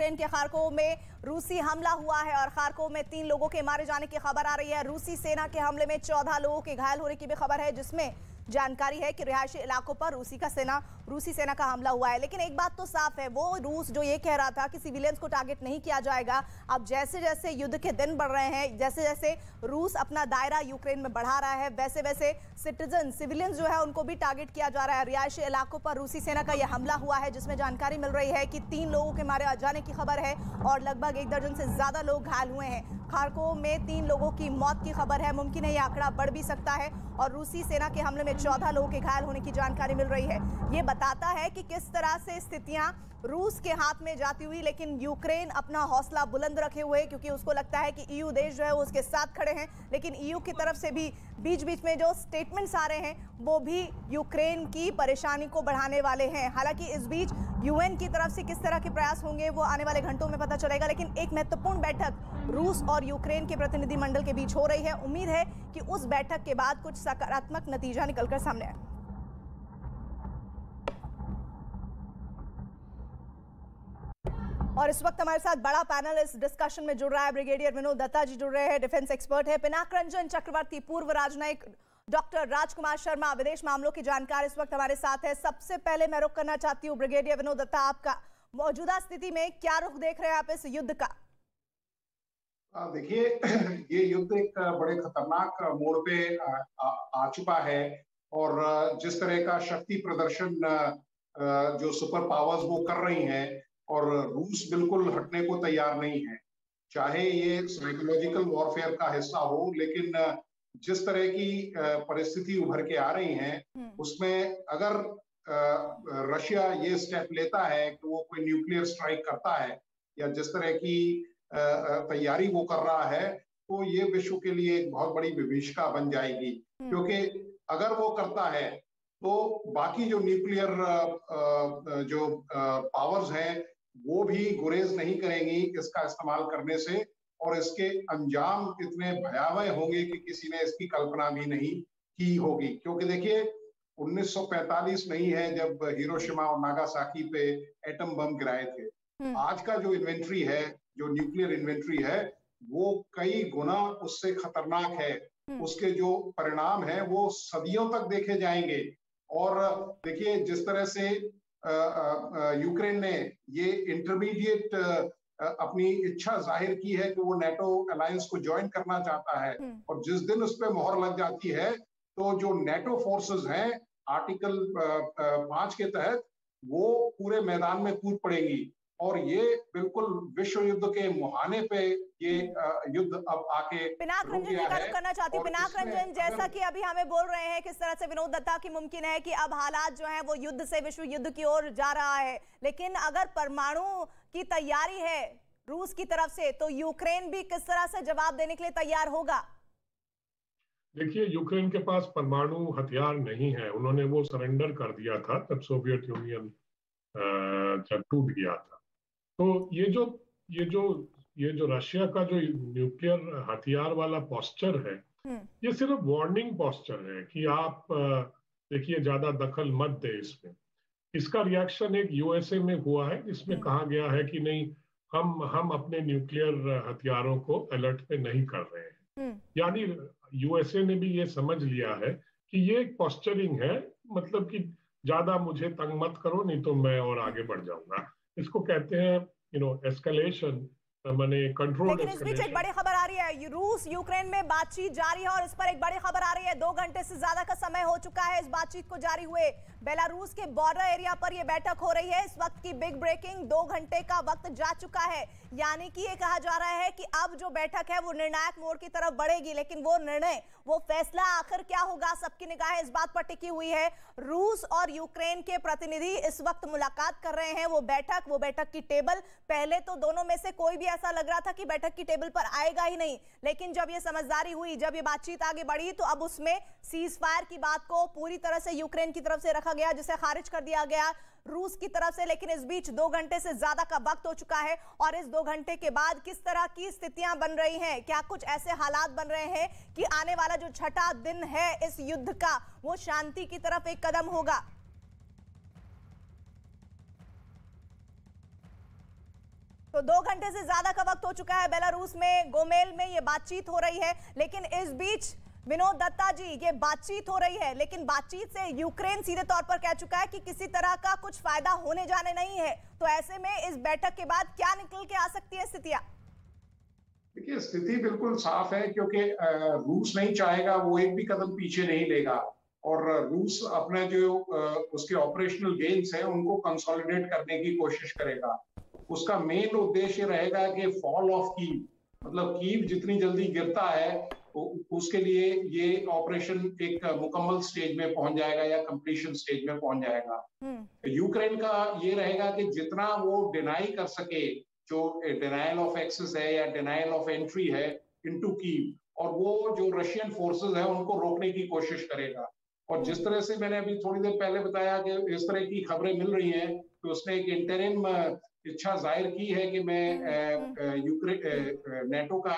Ukraine के Kharkov में रूसी हमला हुआ है और खार्कोव में 3 लोगों के मारे जाने की खबर आ रही है। रूसी सेना के हमले में 14 लोगों के घायल होने की भी खबर है, जिसमें जानकारी है कि रिहायशी इलाकों पर रूसी सेना का हमला हुआ है। लेकिन एक बात तो साफ है, वो रूस जो ये कह रहा था कि सिविलियंस को टारगेट नहीं किया जाएगा, अब जैसे जैसे युद्ध के दिन बढ़ रहे हैं, जैसे जैसे रूस अपना दायरा यूक्रेन में बढ़ा रहा है, वैसे वैसे सिविलियंस जो है उनको भी टारगेट किया जा रहा है। रिहायशी इलाकों पर रूसी सेना का यह हमला हुआ है, जिसमें जानकारी मिल रही है कि 3 लोगों के मारे जाने की खबर है और लगभग 1 दर्जन से ज्यादा लोग घायल हुए हैं। खार्कोव में 3 लोगों की मौत की खबर है, मुमकिन है यह आंकड़ा बढ़ भी सकता है और रूसी सेना के हमले में 14 लोगों के घायल होने की जानकारी मिल रही है। ये बताता है कि किस तरह से स्थितियां रूस के हाथ में जाती हुई, लेकिन यूक्रेन अपना हौसला बुलंद रखे हुए, क्योंकि उसको लगता है कि ईयू देश जो है वो उसके साथ खड़े हैं। लेकिन ईयू की तरफ से भी बीच बीच में जो स्टेटमेंट्स आ रहे हैं वो भी यूक्रेन की परेशानी को बढ़ाने वाले हैं। हालांकि इस बीच यूएन की तरफ से किस तरह के प्रयास होंगे वो आने वाले घंटों में पता चलेगा, लेकिन एक महत्वपूर्ण बैठक रूस और यूक्रेन के प्रतिनिधिमंडल के बीच हो रही है। उम्मीद है कि उस बैठक के बाद कुछ सकारात्मक नतीजा निकलकर सामने आए। और इस वक्त हमारे साथ बड़ा पैनल इस डिस्कशन में जुड़ रहा है। ब्रिगेडियर विनोद दत्ता जी जुड़ रहे हैं, डिफेंस एक्सपर्ट है, पिनाक रंजन चक्रवर्ती पूर्व राजनयिक, डॉक्टर राजकुमार शर्मा विदेश मामलों की जानकार इस वक्त हमारे साथ है। सबसे पहले मैं रुख करना चाहती हूँ ब्रिगेडियर विनोद दत्ता, आपका मौजूदा स्थिति में क्या रुख देख रहे हैं आप इस युद्ध का? देखिए, ये युद्ध एक बड़े खतरनाक मोड़ पे आ चुका है और जिस तरह का शक्ति प्रदर्शन जो सुपर पावर्स वो कर रही हैं और रूस बिल्कुल हटने को तैयार नहीं है, चाहे ये साइकोलॉजिकल वॉरफेयर का हिस्सा हो, लेकिन जिस तरह की परिस्थिति उभर के आ रही है उसमें अगर रशिया ये स्टेप लेता है कि वो कोई न्यूक्लियर स्ट्राइक करता है या जिस तरह की तैयारी वो कर रहा है, तो ये विश्व के लिए एक बहुत बड़ी विभीषिका बन जाएगी। क्योंकि अगर वो करता है तो बाकी जो न्यूक्लियर जो पावर्स हैं वो भी गुरेज नहीं करेंगी इसका इस्तेमाल करने से, और इसके अंजाम इतने भयावह होंगे कि किसी ने इसकी कल्पना भी नहीं की होगी। क्योंकि देखिए, 1945 नहीं है जब हिरोशिमा और नागासाकी पे एटम बम गिराए थे। आज का जो इन्वेंट्री है, जो न्यूक्लियर इन्वेंट्री है, वो कई गुना उससे खतरनाक है। उसके जो परिणाम हैं वो सदियों तक देखे जाएंगे। और देखिए, जिस तरह से यूक्रेन ने ये इंटरमीडिएट अपनी इच्छा जाहिर की है कि वो नेटो अलायंस को ज्वाइन करना चाहता है, और जिस दिन उस पर मोहर लग जाती है तो जो नेटो फोर्सेस हैं आर्टिकल 5 के तहत वो पूरे मैदान में कूद पड़ेंगी और ये बिल्कुल विश्व युद्ध के मुहाने पे ये युद्ध अब आके पिनाक रंजन जी का रुख करना चाहती हूँ। पिनाक रंजन, जैसा कि अभी हमें बोल रहे हैं किस तरह से विनोद दत्ता की मुमकिन है कि अब हालात जो हैं वो युद्ध से विश्व युद्ध की ओर जा रहा है, लेकिन अगर परमाणु की तैयारी है रूस की तरफ से तो यूक्रेन भी किस तरह से जवाब देने के लिए तैयार होगा? देखिए, यूक्रेन के पास परमाणु हथियार नहीं है। उन्होंने वो सरेंडर कर दिया था जब सोवियत यूनियन जब टूट गया था। तो ये जो रशिया का जो न्यूक्लियर हथियार वाला पोस्चर है, ये सिर्फ वार्निंग पोस्चर है कि आप देखिए ज्यादा दखल मत दे इसमें। इसका रिएक्शन एक यूएसए में हुआ है जिसमें कहा गया है कि नहीं, हम अपने न्यूक्लियर हथियारों को अलर्ट पे नहीं कर रहे हैं। यानी यूएसए ने भी ये समझ लिया है कि ये एक पोस्चरिंग है, मतलब कि ज्यादा मुझे तंग मत करो नहीं तो मैं और आगे बढ़ जाऊंगा। इसको कहते हैं एस्केलेशन, माने कंट्रोल। लेकिन इस बीच एक बड़ी खबर आ रही है, रूस यूक्रेन में बातचीत जारी है और इस पर एक बड़ी खबर आ रही है। 2 घंटे से ज्यादा का समय हो चुका है इस बातचीत को जारी हुए। बेलारूस के बॉर्डर एरिया पर यह बैठक हो रही है। इस वक्त की बिग ब्रेकिंग, 2 घंटे का वक्त जा चुका है, यानी कि ये कहा जा रहा है कि अब जो बैठक है वो निर्णायक मोड़ की तरफ बढ़ेगी। लेकिन वो निर्णय, वो फैसला आखिर क्या होगा, सबकी निगाहें इस बात पर टिकी हुई है। रूस और यूक्रेन के प्रतिनिधि इस वक्त मुलाकात कर रहे हैं। वो बैठक की टेबल, पहले तो दोनों में से कोई भी ऐसा लग रहा था कि बैठक की टेबल पर आएगा ही नहीं, लेकिन जब ये समझदारी हुई, जब ये बातचीत आगे बढ़ी, तो अब उसमें सीज फायर की बात को पूरी तरह से यूक्रेन की तरफ से रखा गया, जिसे खारिज कर दिया गया रूस की तरफ से। लेकिन इस बीच 2 घंटे से ज्यादा का वक्त हो चुका है और इस 2 घंटे के बाद किस तरह की स्थितियां बन रही हैं? क्या कुछ ऐसे हालात बन रहे हैं कि आने वाला जो 6ठा दिन है इस युद्ध का वो शांति की तरफ एक कदम होगा? तो 2 घंटे से ज्यादा का वक्त हो चुका है बेलारूस में गोमेल में ये बातचीत हो रही है, लेकिन इस बीच विनोद दत्ता जी ये बातचीत हो रही है, लेकिन बातचीत से यूक्रेन सीधे तौर पर कह चुका है कि किसी तरह का कुछ फायदा होने जाने नहीं है। तो ऐसे में इस बैठक के बाद क्या निकल के आ सकती है स्थितियां? देखिए, स्थिति बिल्कुल साफ है, क्योंकि रूस नहीं चाहेगा, वो एक भी कदम पीछे नहीं लेगा और रूस अपने जो उसके ऑपरेशनल गेन्स हैं उनको कंसोलिडेट करने की कोशिश करेगा। उसका मेन उद्देश्य रहेगा कि फॉल ऑफ कीव, मतलब कीव जितनी जल्दी गिरता है उसके लिए ये ऑपरेशन एक मुकम्मल स्टेज में पहुंच जाएगा या कंप्लीशन स्टेज में पहुंच जाएगा। यूक्रेन का ये रहेगा कि जितना वो डिनाई कर सके, जो डिनायल ऑफ एक्सेस है या डिनायल ऑफ एंट्री है इनटू कीव, और वो जो रशियन फोर्सेस है उनको रोकने की कोशिश करेगा। और जिस तरह से मैंने अभी थोड़ी देर पहले बताया कि इस तरह की खबरें मिल रही हैं, तो उसने एक इंटरिम इच्छा जाहिर की है कि मैं यूक्रेन नेटो का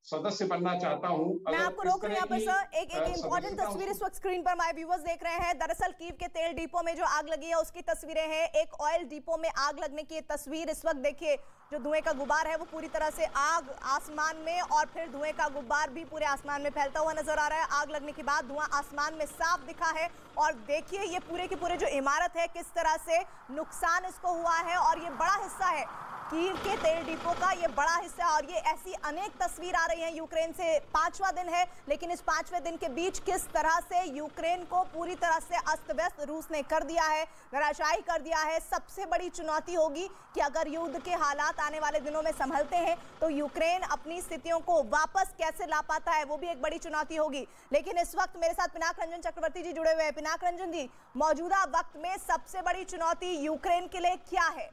सदस्य बनना चाहता हूं। मैं आपको रोक रही हूं यहाँ पर सर, एक इंपॉर्टेंट तस्वीर इस वक्त स्क्रीन पर हमारे व्यूअर्स देख रहे हैं। दरअसल कीव के तेल डिपो में जो आग लगी है उसकी तस्वीरें हैं। एक ऑयल डिपो में आग लगने की तस्वीर इस वक्त देखिए, जो धुएं का गुब्बार है वो पूरी तरह से आग आसमान में, और फिर धुएं का गुब्बार भी पूरे आसमान में फैलता हुआ नजर आ रहा है। आग लगने के बाद धुआं आसमान में साफ दिखा है, और देखिए ये पूरे के पूरे जो इमारत है किस तरह से नुकसान इसको हुआ है, और ये बड़ा हिस्सा है कीव के तेल डिपो का, ये बड़ा हिस्सा। और ये ऐसी अनेक तस्वीर आ रही हैं यूक्रेन से। 5वां दिन है, लेकिन इस 5वें दिन के बीच किस तरह से यूक्रेन को पूरी तरह से अस्त व्यस्त रूस ने कर दिया है, धराशायी कर दिया है। सबसे बड़ी चुनौती होगी कि अगर युद्ध के हालात आने वाले दिनों में संभलते हैं तो यूक्रेन अपनी स्थितियों को वापस कैसे ला पाता है, वो भी एक बड़ी चुनौती होगी। लेकिन इस वक्त मेरे साथ पिनाक रंजन चक्रवर्ती जी जुड़े हुए हैं। पिनाक रंजन जी, मौजूदा वक्त में सबसे बड़ी चुनौती यूक्रेन के लिए क्या है?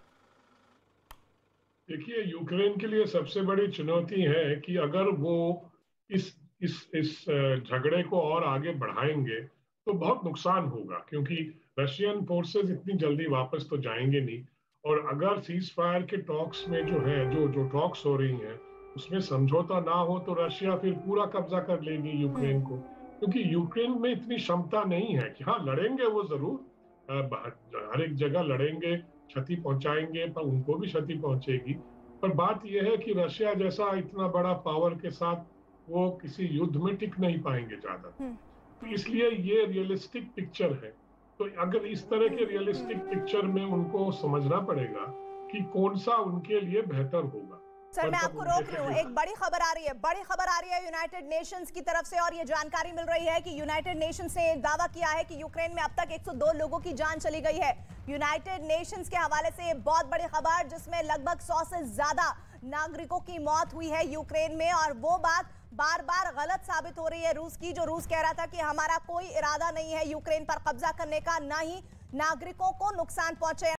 देखिए, यूक्रेन के लिए सबसे बड़ी चुनौती है कि अगर वो इस झगड़े को और आगे बढ़ाएंगे तो बहुत नुकसान होगा, क्योंकि रशियन फोर्सेस इतनी जल्दी वापस तो जाएंगे नहीं। और अगर सीज फायर के टॉक्स में जो है जो टॉक्स हो रही हैं उसमें समझौता ना हो तो रशिया फिर पूरा कब्जा कर लेगी यूक्रेन को, क्योंकि यूक्रेन में इतनी क्षमता नहीं है कि हाँ लड़ेंगे वो जरूर, हर एक जगह लड़ेंगे, क्षति पहुंचाएंगे, पर उनको भी क्षति पहुंचेगी। पर बात यह है कि रशिया जैसा इतना बड़ा पावर के साथ वो किसी युद्ध में टिक नहीं पाएंगे ज्यादा, तो इसलिए ये रियलिस्टिक पिक्चर है। तो अगर इस तरह के रियलिस्टिक पिक्चर में उनको समझना पड़ेगा कि कौन सा उनके लिए बेहतर होगा। सर मैं आपको रोक रही हूँ, एक बड़ी खबर आ रही है यूनाइटेड नेशंस की तरफ से, और ये जानकारी मिल रही है कि यूनाइटेड नेशंस ने दावा किया है कि यूक्रेन में अब तक 102 लोगों की जान चली गई है। यूनाइटेड नेशंस के हवाले से ये बहुत बड़ी खबर, जिसमें लगभग 100 से ज्यादा नागरिकों की मौत हुई है यूक्रेन में, और वो बात बार बार गलत साबित हो रही है रूस की, जो रूस कह रहा था कि हमारा कोई इरादा नहीं है यूक्रेन पर कब्जा करने का, ना ही नागरिकों को नुकसान पहुंचे।